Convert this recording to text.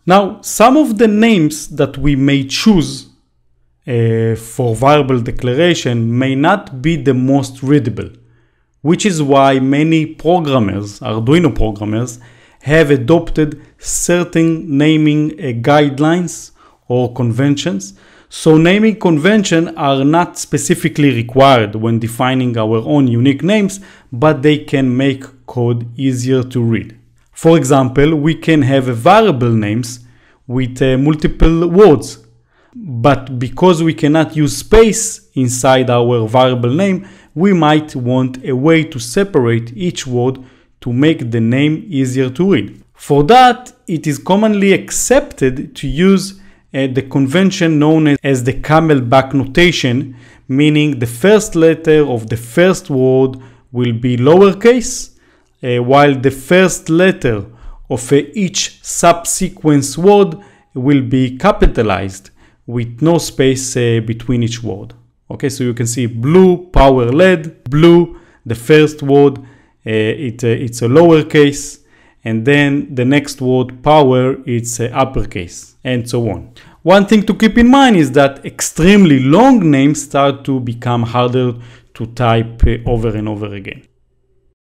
Now, some of the names that we may choose for variable declaration may not be the most readable, which is why many programmers, Arduino programmers, have adopted certain naming guidelines or conventions. So naming conventions are not specifically required when defining our own unique names, but they can make code easier to read. For example, we can have variable names with multiple words, but because we cannot use space inside our variable name, we might want a way to separate each word to make the name easier to read. For that, it is commonly accepted to use the convention known as the camelback notation, meaning the first letter of the first word will be lowercase, while the first letter of each subsequent word will be capitalized with no space between each word. Okay, so you can see blue, power LED, blue, the first word, it's a lowercase, and then the next word, power, it's uppercase, and so on. One thing to keep in mind is that extremely long names start to become harder to type over and over again.